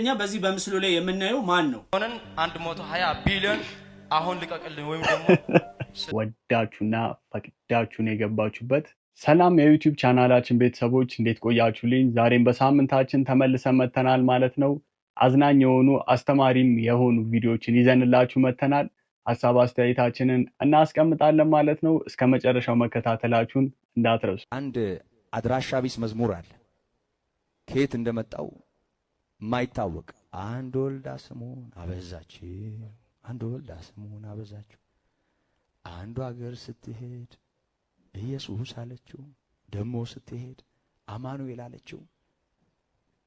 እኛ በዚህ በምስሉ ላይ የምናየው ማን ነው? ሆነን 120 ቢሊዮን አሁን ልቀቅልን ወይም ደግሞ ወዳችሁና ፈቅዳችሁን የገባችሁበት ሰላም የዩቲዩብ ቻናላችን ቤተሰቦች እንዴት ቆያችሁልኝ? ዛሬም በሳምንታችን ተመልሰን መተናል ማለት ነው። አዝናኝ የሆኑ አስተማሪም የሆኑ ቪዲዮዎችን ይዘንላችሁ መተናል። ሐሳብ አስተያየታችንን እናስቀምጣለን ማለት ነው። እስከ መጨረሻው መከታተላችሁን እንዳትረሱ። አንድ አድራሻ ቢስ መዝሙር አለ። ከየት እንደመጣው ማይታወቅ አንድ ወልዳ ስሙን አበዛችው፣ አንድ ወልዳ ስሙን አበዛችው፣ አንዱ ሀገር ስትሄድ ኢየሱስ አለችው፣ ደሞ ስትሄድ አማኑኤል አለችው።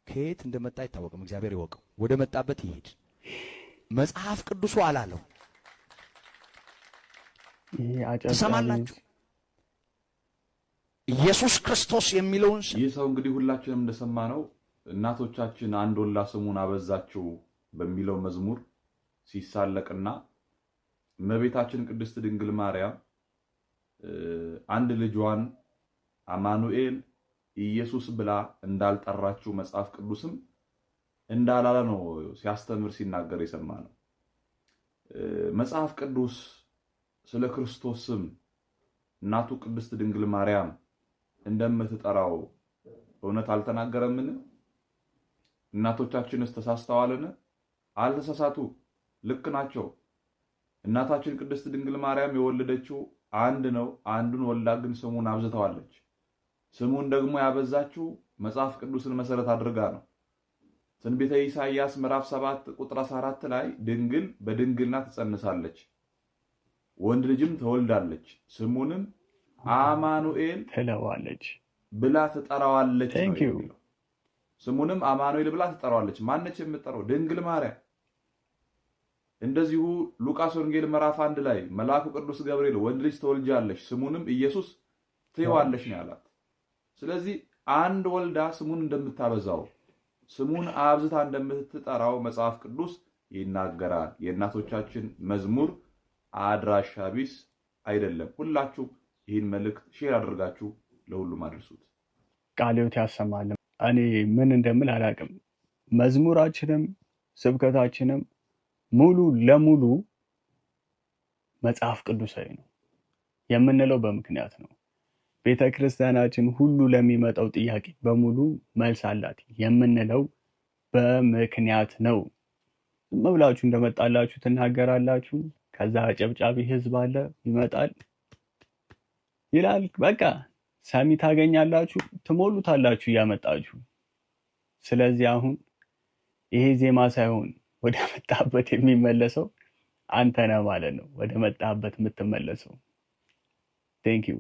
ከየት እንደመጣ አይታወቅም። እግዚአብሔር ይወቀው። ወደ መጣበት ይሄድ። መጽሐፍ ቅዱሱ አላለው። ተሰማላችሁ? ኢየሱስ ክርስቶስ የሚለውን ይህ ሰው እንግዲህ ሁላችንም እንደሰማነው እናቶቻችን አንድ ወልዳ ስሙን አበዛችው በሚለው መዝሙር ሲሳለቅና እመቤታችን ቅድስት ድንግል ማርያም አንድ ልጇን አማኑኤል ኢየሱስ ብላ እንዳልጠራችው መጽሐፍ ቅዱስም እንዳላለ ነው ሲያስተምር ሲናገር የሰማነው። መጽሐፍ ቅዱስ ስለ ክርስቶስ ስም እናቱ ቅድስት ድንግል ማርያም እንደምትጠራው እውነት አልተናገረምን? እናቶቻችንስ ተሳስተዋልን? አልተሳሳቱ፣ ልክ ናቸው። እናታችን ቅድስት ድንግል ማርያም የወለደችው አንድ ነው። አንዱን ወልዳ ግን ስሙን አብዝተዋለች። ስሙን ደግሞ ያበዛችው መጽሐፍ ቅዱስን መሰረት አድርጋ ነው። ትንቢተ ኢሳይያስ ምዕራፍ 7 ቁጥር 14 ላይ ድንግል በድንግልና ትጸንሳለች፣ ወንድ ልጅም ትወልዳለች፣ ስሙንም አማኑኤል ትለዋለች ብላ ትጠራዋለች ነው። ስሙንም አማኑኤል ብላ ትጠራዋለች። ማነች የምትጠራው? ድንግል ማርያም። እንደዚሁ ሉቃስ ወንጌል ምዕራፍ 1 ላይ መልአኩ ቅዱስ ገብርኤል ወንድ ልጅ ትወልጃለሽ፣ ስሙንም ኢየሱስ ትይዋለሽ ነው ያላት። ስለዚህ አንድ ወልዳ ስሙን እንደምታበዛው ስሙን አብዝታ እንደምትጠራው መጽሐፍ ቅዱስ ይናገራል። የእናቶቻችን መዝሙር አድራሻ ቢስ አይደለም። ሁላችሁ ይህን መልእክት ሼር አድርጋችሁ ለሁሉም አድርሱት። ቃልዮት ያሰማል። እኔ ምን እንደምል አላውቅም። መዝሙራችንም ስብከታችንም ሙሉ ለሙሉ መጽሐፍ ቅዱሳዊ ነው የምንለው በምክንያት ነው። ቤተክርስቲያናችን ሁሉ ለሚመጣው ጥያቄ በሙሉ መልስ አላት የምንለው በምክንያት ነው። ዝም ብላችሁ እንደመጣላችሁ ትናገራላችሁ። ከዛ ጨብጫቢ ህዝብ አለ ይመጣል ይላል። በቃ ሰሚ ታገኛላችሁ፣ ትሞሉታላችሁ እያመጣችሁ። ስለዚህ አሁን ይሄ ዜማ ሳይሆን ወደ መጣበት የሚመለሰው አንተ ነህ ማለት ነው። ወደ መጣበት የምትመለሰው። ቴንክ ዩ።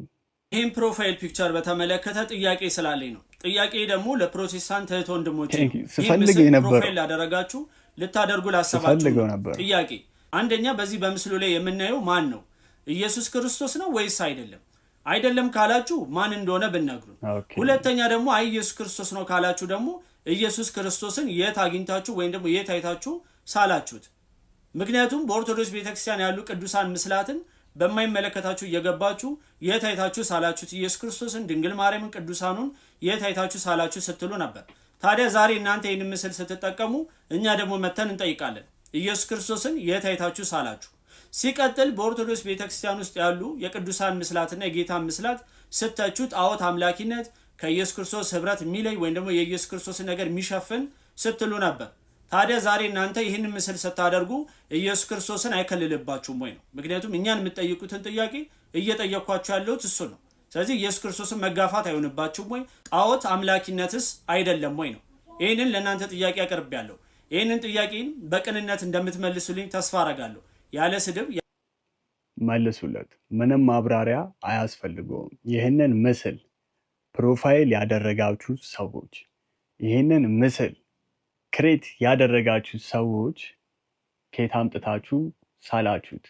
ይህን ፕሮፋይል ፒክቸር በተመለከተ ጥያቄ ስላለኝ ነው። ጥያቄ ደግሞ ለፕሮቴስታንት እህት ወንድሞች ነው። ስፈልግ ነበር ፕሮፋይል ላደረጋችሁ ልታደርጉ ላሰባችሁ ጥያቄ፣ አንደኛ በዚህ በምስሉ ላይ የምናየው ማን ነው? ኢየሱስ ክርስቶስ ነው ወይስ አይደለም? አይደለም ካላችሁ ማን እንደሆነ ብነግሩን። ሁለተኛ ደግሞ አይ ኢየሱስ ክርስቶስ ነው ካላችሁ ደግሞ ኢየሱስ ክርስቶስን የት አግኝታችሁ ወይም ደግሞ የት አይታችሁ ሳላችሁት? ምክንያቱም በኦርቶዶክስ ቤተክርስቲያን ያሉ ቅዱሳን ምስላትን በማይመለከታችሁ እየገባችሁ የት አይታችሁ ሳላችሁት ኢየሱስ ክርስቶስን፣ ድንግል ማርያምን፣ ቅዱሳኑን የት አይታችሁ ሳላችሁ ስትሉ ነበር። ታዲያ ዛሬ እናንተ ይህን ምስል ስትጠቀሙ እኛ ደግሞ መተን እንጠይቃለን፣ ኢየሱስ ክርስቶስን የት አይታችሁ ሳላችሁ? ሲቀጥል በኦርቶዶክስ ቤተክርስቲያን ውስጥ ያሉ የቅዱሳን ምስላትና የጌታን ምስላት ስተቹ ጣዖት አምላኪነት ከኢየሱስ ክርስቶስ ህብረት የሚለይ ወይም ደግሞ የኢየሱስ ክርስቶስን ነገር የሚሸፍን ስትሉ ነበር። ታዲያ ዛሬ እናንተ ይህን ምስል ስታደርጉ ኢየሱስ ክርስቶስን አይከልልባችሁም ወይ ነው? ምክንያቱም እኛን የምትጠይቁትን ጥያቄ እየጠየኳችሁ ያለሁት እሱ ነው። ስለዚህ ኢየሱስ ክርስቶስን መጋፋት አይሆንባችሁም ወይ? ጣዖት አምላኪነትስ አይደለም ወይ ነው? ይህንን ለእናንተ ጥያቄ አቅርቤያለሁ። ይህንን ጥያቄን በቅንነት እንደምትመልሱልኝ ተስፋ አረጋለሁ። ያለ ስድብ መልሱለት። ምንም ማብራሪያ አያስፈልገውም። ይህንን ምስል ፕሮፋይል ያደረጋችሁ ሰዎች፣ ይህንን ምስል ክሬት ያደረጋችሁ ሰዎች ከየት አምጥታችሁ ሳላችሁት?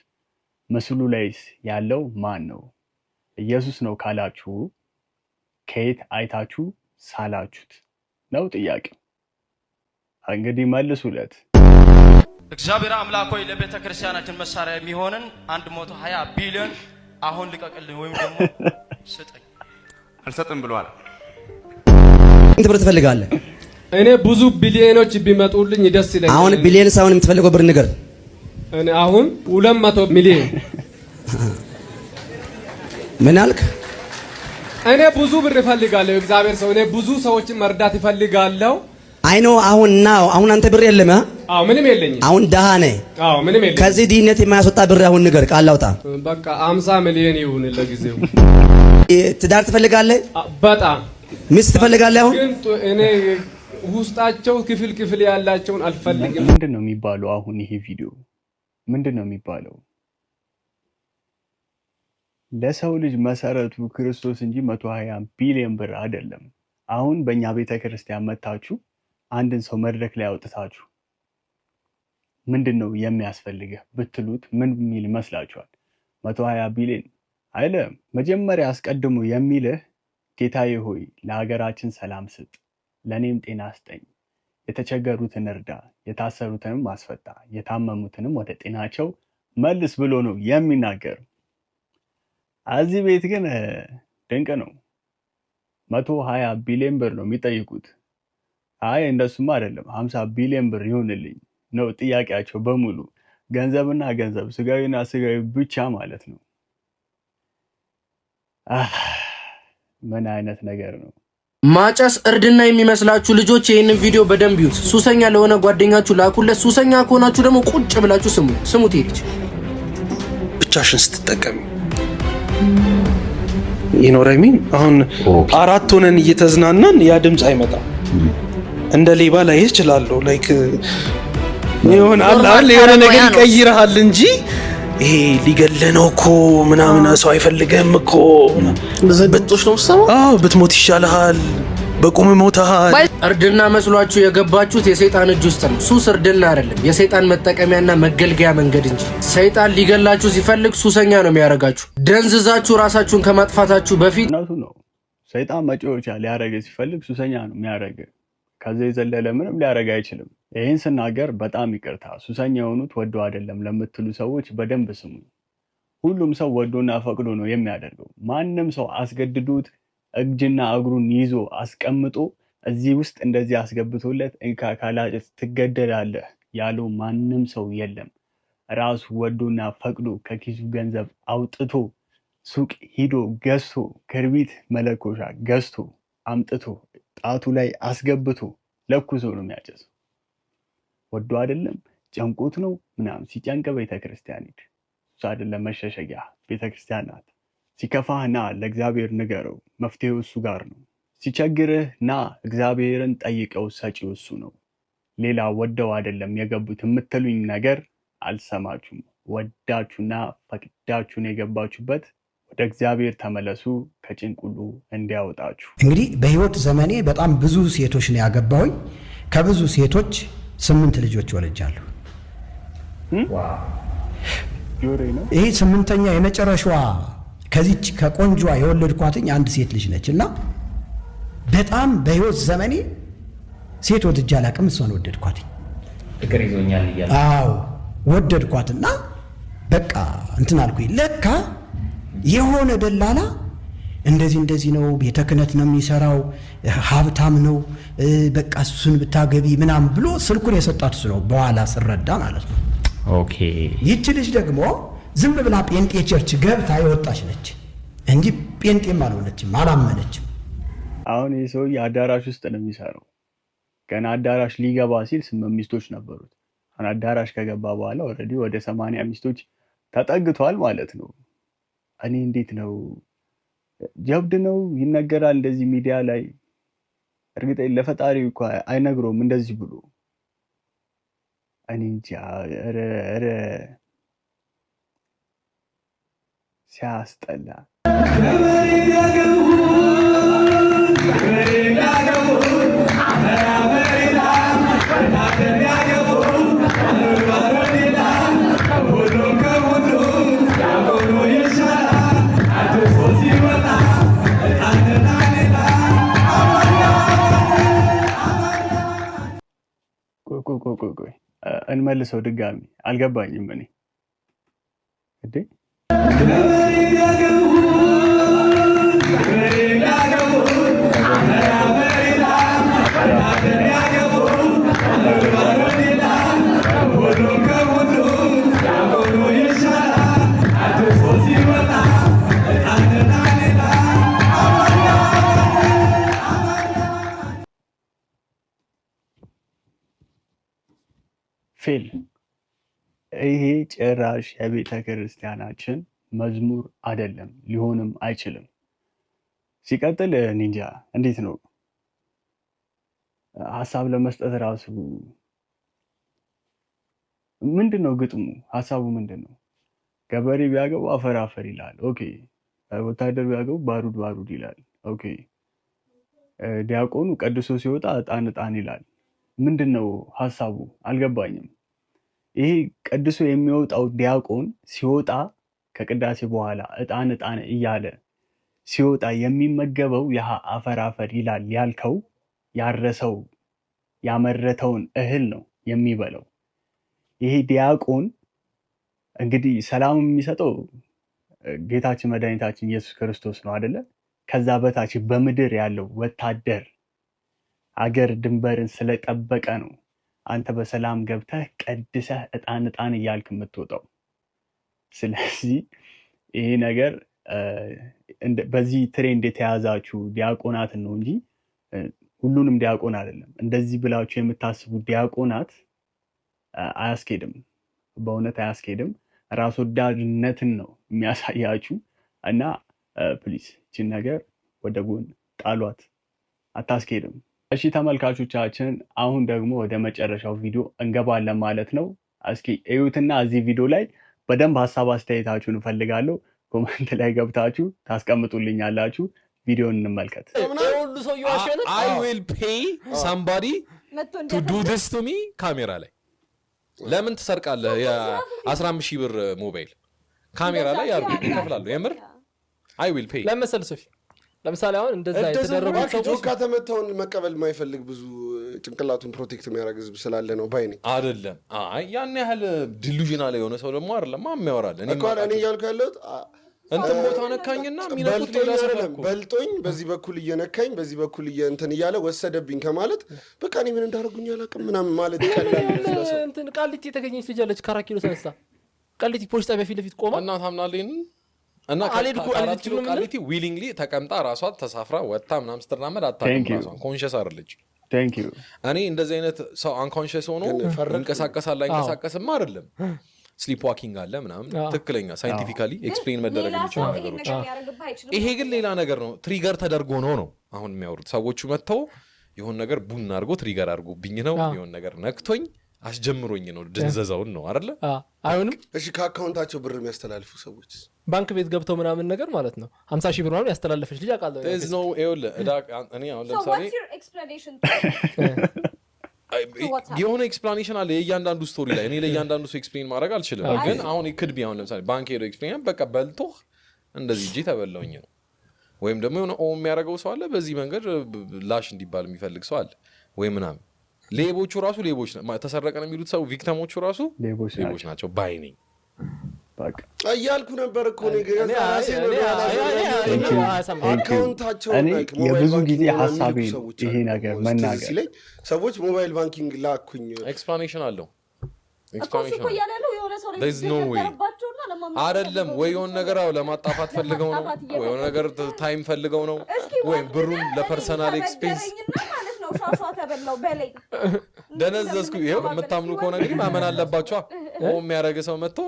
ምስሉ ላይስ ያለው ማን ነው? ኢየሱስ ነው ካላችሁ ከየት አይታችሁ ሳላችሁት ነው ጥያቄው። እንግዲህ መልሱለት። እግዚአብሔር አምላክ ሆይ ለቤተ ክርስቲያናችን መሳሪያ የሚሆንን 120 ቢሊዮን አሁን ልቀቅልን ወይም ደግሞ ስጠኝ። አልሰጥም ብሏል። እንት ብር ትፈልጋለህ? እኔ ብዙ ቢሊዮኖች ቢመጡልኝ ደስ ይለኛል። አሁን ቢሊዮን ሳይሆን የምትፈልገው ብር ንገር። እኔ አሁን 200 ሚሊዮን። ምን አልክ? እኔ ብዙ ብር እፈልጋለሁ። እግዚአብሔር ሰው እኔ ብዙ ሰዎችን መርዳት እፈልጋለሁ። አይኖ አሁን አንተ ብር የለም? አዎ ምንም የለኝም። አሁን ደሃ ነህ? አዎ ምንም የለኝም። ከዚህ ድህነት የማያስወጣ ብር አሁን ንገር፣ ቃል አውጣ። በቃ 50 ሚሊዮን ይሁን ለጊዜው። ትዳር ትፈልጋለህ? በጣም። ሚስት ትፈልጋለህ? አሁን ግን እኔ ውስጣቸው ክፍል ያላቸውን አልፈልግም። ምንድነው የሚባለው? አሁን ይሄ ቪዲዮ ምንድነው የሚባለው? ለሰው ልጅ መሰረቱ ክርስቶስ እንጂ 120 ቢሊዮን ብር አይደለም። አሁን በእኛ ቤተክርስቲያን መታችሁ አንድን ሰው መድረክ ላይ አውጥታችሁ ምንድነው የሚያስፈልግህ ብትሉት ምን የሚል ይመስላችኋል? 120 ቢሊዮን አይደለም። መጀመሪያ አስቀድሞ የሚልህ ጌታዬ ሆይ ለሀገራችን ሰላም ስጥ፣ ለኔም ጤና ስጠኝ፣ የተቸገሩትን እርዳ፣ የታሰሩትንም አስፈታ፣ የታመሙትንም ወደ ጤናቸው መልስ ብሎ ነው የሚናገር። እዚህ ቤት ግን ድንቅ ነው። 120 ቢሊዮን ብር ነው የሚጠይቁት። አይ እንደሱማ አይደለም 50 ቢሊዮን ብር ይሁንልኝ ነው ጥያቄያቸው በሙሉ። ገንዘብና ገንዘብ፣ ስጋዊና ስጋዊ ብቻ ማለት ነው። ምን አይነት ነገር ነው? ማጨስ እርድና የሚመስላችሁ ልጆች ይህንን ቪዲዮ በደንብ ይዩት። ሱሰኛ ለሆነ ጓደኛችሁ ላኩለት። ሱሰኛ ከሆናችሁ ደግሞ ቁጭ ብላችሁ ስሙት። ይልች ብቻሽን ስትጠቀሚ ይኖረሚን አሁን 4 ሆነን እየተዝናናን ያ ድምጽ አይመጣም። እንደ ሌባ ላይ ይችላልው ላይክ የሆነ ነገር ይቀይራል እንጂ ይሄ ሊገለነው እኮ ምናምን ሰው አይፈልግም እኮ ብትሞት ነው ሰው ብትሞት ይሻልሃል፣ በቁም ሞተሃል። እርድና መስሏችሁ የገባችሁት የሰይጣን እጅ ውስጥ ነው። ሱስ እርድና አይደለም፣ የሰይጣን መጠቀሚያና መገልገያ መንገድ እንጂ። ሰይጣን ሊገላችሁ ሲፈልግ ሱሰኛ ነው የሚያረጋችሁ። ደንዝዛችሁ ራሳችሁን ከማጥፋታችሁ በፊት ነው። ሰይጣን መጫወቻ ሊያረግ ሲፈልግ ሱሰኛ ነው የሚያረግ። ከዛ የዘለለ ምንም ሊያረግ አይችልም። ይህን ስናገር በጣም ይቅርታ። ሱሰኛ የሆኑት ወዶ አይደለም ለምትሉ ሰዎች በደንብ ስሙ። ሁሉም ሰው ወዶና ፈቅዶ ነው የሚያደርገው። ማንም ሰው አስገድዱት እጅና እግሩን ይዞ አስቀምጦ እዚህ ውስጥ እንደዚህ አስገብቶለት እንካ ካላጭስ ትገደላለህ ያለው ማንም ሰው የለም። ራሱ ወዶና ፈቅዶ ከኪሱ ገንዘብ አውጥቶ ሱቅ ሂዶ ገዝቶ ክርቢት መለኮሻ ገዝቶ አምጥቶ ጣቱ ላይ አስገብቶ ለኩሶ ነው የሚያጨሰው። ወዶ አይደለም ጨንቆት ነው ምናምን። ሲጨንቅ ቤተክርስቲያን ሂድ። እሱ አይደለም መሸሸጊያ ቤተክርስቲያን ናት። ሲከፋህ ና ለእግዚአብሔር ንገረው፣ መፍትሄው እሱ ጋር ነው። ሲቸግርህ ና እግዚአብሔርን ጠይቀው፣ ሰጪው እሱ ነው። ሌላ ወደው አይደለም የገቡት የምትሉኝ ነገር አልሰማችሁም። ወዳችሁና ፈቅዳችሁን የገባችሁበት ወደ እግዚአብሔር ተመለሱ፣ ከጭንቁሉ እንዲያወጣችሁ። እንግዲህ በህይወት ዘመኔ በጣም ብዙ ሴቶች ነው ያገባሁኝ። ከብዙ ሴቶች 8 ልጆች ወልጃለሁ። ይሄ 8ኛ የመጨረሻዋ ከዚች ከቆንጆዋ የወለድኳትኝ አንድ ሴት ልጅ ነች እና በጣም በህይወት ዘመኔ ሴት ወድጄ አላውቅም። እሷን ወደድኳትኝ። ፍቅር ይዞኛል ይላል። አዎ ወደድኳትና በቃ እንትን አልኩኝ። ለካ የሆነ ደላላ እንደዚህ ነው፣ ቤተ ክህነት ነው የሚሰራው፣ ሀብታም ነው፣ በቃ እሱን ብታገቢ ምናምን ብሎ ስልኩን የሰጣት እሱ ነው። በኋላ ስረዳ ማለት ነው። ኦኬ ይቺ ልጅ ደግሞ ዝም ብላ ጴንጤ ቸርች ገብታ የወጣች ነች እንጂ ጴንጤም አልሆነችም፣ አላመነችም። አሁን ይህ ሰውዬ አዳራሽ ውስጥ ነው የሚሰራው። ገና አዳራሽ ሊገባ ሲል 8 ሚስቶች ነበሩት። አሁን አዳራሽ ከገባ በኋላ ኦልሬዲ ወደ 80 ሚስቶች ተጠግቷል ማለት ነው። እኔ እንዴት ነው ጀብድ ነው ይነገራል እንደዚህ ሚዲያ ላይ። እርግጠኛ ለፈጣሪ እኮ አይነግሮም እንደዚህ ብሎ። እኔ እንጃ ኧረ ሲያስጠላ። ቆይ እንመልሰው ድጋሚ። አልገባኝም እኔ እንዴ ፌል። ይሄ ጭራሽ የቤተ ክርስቲያናችን መዝሙር አይደለም፣ ሊሆንም አይችልም። ሲቀጥል ኒንጃ እንዴት ነው ሀሳብ ለመስጠት ራሱ ምንድነው ግጥሙ? ሀሳቡ ምንድነው? ገበሬ ቢያገቡ አፈር አፈር ይላል። ኦኬ። ወታደር ቢያገቡ ባሩድ ባሩድ ይላል። ኦኬ። ዲያቆኑ ቀድሶ ሲወጣ እጣን እጣን ይላል። ምንድነው ሀሳቡ? አልገባኝም። ይሄ ቀድሶ የሚወጣው ዲያቆን ሲወጣ ከቅዳሴ በኋላ እጣን እጣን እያለ ሲወጣ የሚመገበው ያ አፈር አፈር ይላል ያልከው ያረሰው ያመረተውን እህል ነው የሚበላው። ይሄ ዲያቆን እንግዲህ ሰላም የሚሰጠው ጌታችን መድኃኒታችን ኢየሱስ ክርስቶስ ነው አይደለ? ከዛ በታች በምድር ያለው ወታደር አገር ድንበርን ስለጠበቀ ነው አንተ በሰላም ገብተህ ቀድሰህ እጣን እጣን እያልክ የምትወጣው። ስለዚህ ይሄ ነገር በዚህ ትሬንድ የተያዛችሁ ዲያቆናትን ነው እንጂ ሁሉንም ዲያቆን አይደለም። እንደዚህ ብላችሁ የምታስቡ ዲያቆናት አያስኬድም፣ በእውነት አያስኬድም። ራስ ወዳድነትን ነው የሚያሳያችሁ እና ፕሊዝ ይህችን ነገር ወደ ጎን ጣሏት፣ አታስኬድም። እሺ ተመልካቾቻችን፣ አሁን ደግሞ ወደ መጨረሻው ቪዲዮ እንገባለን ማለት ነው። እስኪ እዩትና እዚህ ቪዲዮ ላይ በደንብ ሀሳብ አስተያየታችሁን እፈልጋለሁ። ኮመንት ላይ ገብታችሁ ታስቀምጡልኛላችሁ። ቪዲዮን እንመልከት። I will pay somebody to do this to me ካሜራ ላይ ለምን ትሰርቃለህ? የ15,000 ብር ሞባይል ካሜራ ላይ ያርጉ ይከፍላሉ። የምር I will pay ለምሳሌ ሶፊ ለምሳሌ አሁን እንደዛ የተደረጉ ሰዎች ጆካ ተመተውን መቀበል የማይፈልግ ብዙ ጭንቅላቱን ፕሮቴክት የሚያደርግ ህዝብ ስላለ ነው ባይ ነኝ። አይደለም ያን ያህል ዲሉዥናል የሆነ ሰው ደግሞ አይደለም የሚያወራል። እኔ እያልኩ ያለሁት እንትን ቦታ ነካኝና ሚነኩት ሌላ ሰው በልጦኝ በዚህ በኩል እየነካኝ በዚህ በኩል እንትን እያለ ወሰደብኝ ከማለት በቃ እኔ ምን እንዳደረጉኝ አላውቅም ምናምን ማለት ይቀላል። እንትን ቃሊቲ የተገኘች ልጅ አለች ከ4 ኪሎ ተነስታ ቃሊቲ ፖሊስ ጣቢያ ፊት ለፊት ቆማ እና ታምናለህ እና ቃሊቲ ዊሊንግሊ ተቀምጣ ራሷ ተሳፍራ ወጣ ምናምን ስትራመድ አታውቅም። ራሷን ኮንሽስ አይደለች። እኔ እንደዚህ አይነት ሰው አንኮንሽስ ሆኖ እንቀሳቀሳል አይንቀሳቀስም አይደለም ስሊፕ ዋኪንግ አለ ምናምን ትክክለኛ ሳይንቲፊካሊ ኤክስፕሌን መደረግ የሚችሉ ነገሮች። ይሄ ግን ሌላ ነገር ነው። ትሪገር ተደርጎ ነው አሁን የሚያወሩት ሰዎቹ መጥተው የሆነ ነገር ቡና አድርጎ ትሪገር አድርጎብኝ ነው የሆነ ነገር ነክቶኝ አስጀምሮኝ ነው ድንዘዛውን ነው አይደለ? አይሆንም። እሺ ከአካውንታቸው ብር የሚያስተላልፉ ሰዎች ባንክ ቤት ገብተው ምናምን ነገር ማለት ነው 50,000 ብር ምናምን ያስተላለፈች ልጅ አውቃለሁ። እኔ አሁን ለምሳሌ የሆነ ኤክስፕላኔሽን አለ የእያንዳንዱ ስቶሪ ላይ። እኔ ለእያንዳንዱ ሰው ኤክስፕሌን ማድረግ አልችልም፣ ግን አሁን ክድቢ አሁን ለምሳሌ ባንክ ሄዶ ኤክስፕሌን በቃ በልቶህ እንደዚህ እጄ ተበላውኝ ነው። ወይም ደግሞ የሆነ የሚያደርገው ሰው አለ፣ በዚህ መንገድ ላሽ እንዲባል የሚፈልግ ሰው አለ ወይ ምናምን። ሌቦቹ ራሱ ሌቦች ተሰረቀን የሚሉት ሰው ቪክተሞቹ ራሱ ሌቦች ናቸው ባይ ነኝ። እያልኩ ነበር እኮ አካውንታቸው የብዙ ጊዜ ሀሳቤ ይሄ ነገር መናገር ሰዎች ሞባይል ባንኪንግ ላኩኝ ኤክስፕላኔሽን አለው። አይደለም ወይ የሆነ ነገር ለማጣፋት ፈልገው ነው ወይ የሆነ ነገር ታይም ፈልገው ነው ወይም ብሩን ለፐርሰናል ኤክስፔንስ ደነዘዝኩ። ይኸው የምታምኑ ከሆነ እንግዲህ ማመን አለባቸዋ። የሚያደርግ ሰው መጥቶ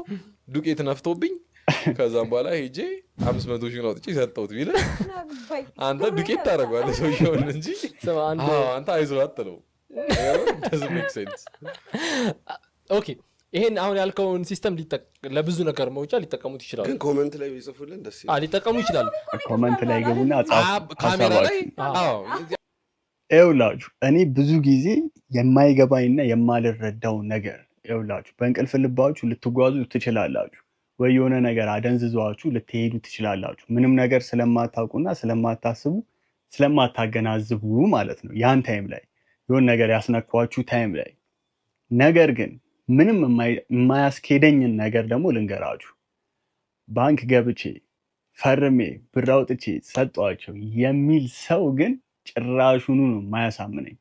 ዱቄት ነፍቶብኝ ከዛም በኋላ ሄጄ 500,000 አውጥቼ ሰጠሁት ቢል አንተ ዱቄት ታደርገዋለህ ሰውዬውን እንጂ አንተ አይዞህ አትለው። ኦኬ ይሄን አሁን ያልከውን ሲስተም ለብዙ ነገር መውጫ ሊጠቀሙት ይችላሉ። ግን ኮመንት ላይ ቢጽፉልን ደስ ይላል። ሊጠቀሙ ይችላሉ። ኮመንት ላይ ገቡና ካሜራ ላይ ይኸውላችሁ እኔ ብዙ ጊዜ የማይገባኝና የማልረዳው ነገር ይኸውላችሁ፣ በእንቅልፍ ልባችሁ ልትጓዙ ትችላላችሁ፣ ወይ የሆነ ነገር አደንዝዟችሁ ልትሄዱ ትችላላችሁ። ምንም ነገር ስለማታውቁና ስለማታስቡ ስለማታገናዝቡ ማለት ነው። ያን ታይም ላይ የሆነ ነገር ያስነኳችሁ ታይም ላይ ነገር ግን ምንም የማያስኬደኝን ነገር ደግሞ ልንገራችሁ። ባንክ ገብቼ ፈርሜ ብር አውጥቼ ሰጧቸው የሚል ሰው ግን ጭራሹኑ ነው የማያሳምነኝ።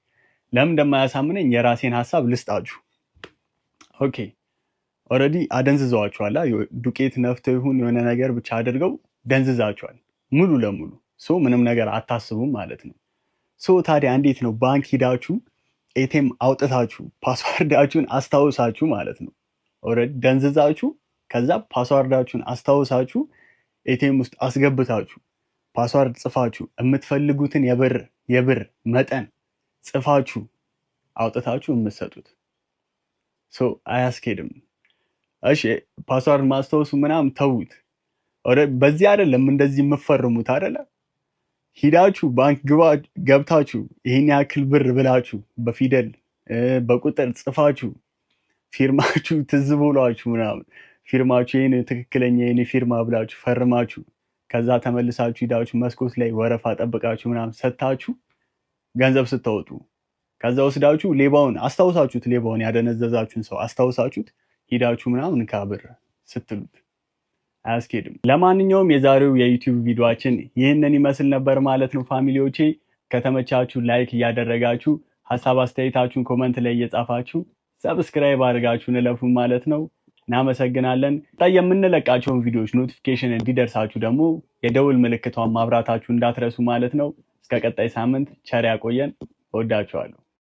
ለምን እንደማያሳምነኝ የራሴን ሀሳብ ልስጣችሁ። ኦኬ ኦልሬዲ አደንዝዘዋችኋል። ዱቄት ነፍተው ይሁን የሆነ ነገር ብቻ አድርገው ደንዝዛችኋል ሙሉ ለሙሉ። ምንም ነገር አታስቡም ማለት ነው። ታዲያ እንዴት ነው ባንክ ሂዳችሁ ኤቲኤም አውጥታችሁ ፓስዋርዳችሁን አስታውሳችሁ ማለት ነው። ኦልሬዲ ደንዝዛችሁ ከዛ ፓስዋርዳችሁን አስታውሳችሁ ኤቲኤም ውስጥ አስገብታችሁ ፓስዋርድ ጽፋችሁ የምትፈልጉትን የብር መጠን ጽፋችሁ አውጥታችሁ የምትሰጡት አያስኬድም። እሺ ፓስዋርድ ማስታወሱ ምናምን ተውት። በዚህ አይደለም እንደዚህ የምትፈርሙት አይደለ? ሂዳችሁ ባንክ ገብታችሁ ይሄን ያክል ብር ብላችሁ በፊደል በቁጥር ጽፋችሁ ፊርማችሁ ትዝ ብሏችሁ ምናምን ፊርማችሁ ይሄን ትክክለኛ የኔ ፊርማ ብላችሁ ፈርማችሁ ከዛ ተመልሳችሁ ሂዳችሁ መስኮት ላይ ወረፋ ጠብቃችሁ ምናምን ሰታችሁ ገንዘብ ስታወጡ ከዛ ወስዳችሁ ሌባውን አስታውሳችሁት ሌባውን ያደነዘዛችሁን ሰው አስታውሳችሁት ሂዳችሁ ምናምን ካብር ስትሉት አያስኬድም። ለማንኛውም የዛሬው የዩቲዩብ ቪዲዮአችን ይህንን ይመስል ነበር ማለት ነው። ፋሚሊዎቼ ከተመቻችሁ ላይክ እያደረጋችሁ ሀሳብ አስተያየታችሁን ኮመንት ላይ እየጻፋችሁ ሰብስክራይብ አድርጋችሁን እለፉ ማለት ነው። እናመሰግናለን። የምንለቃቸውን ቪዲዮዎች ኖቲፊኬሽን እንዲደርሳችሁ ደግሞ የደውል ምልክቷን ማብራታችሁ እንዳትረሱ ማለት ነው። እስከ ቀጣይ ሳምንት ቸር ያቆየን። እወዳችኋለሁ።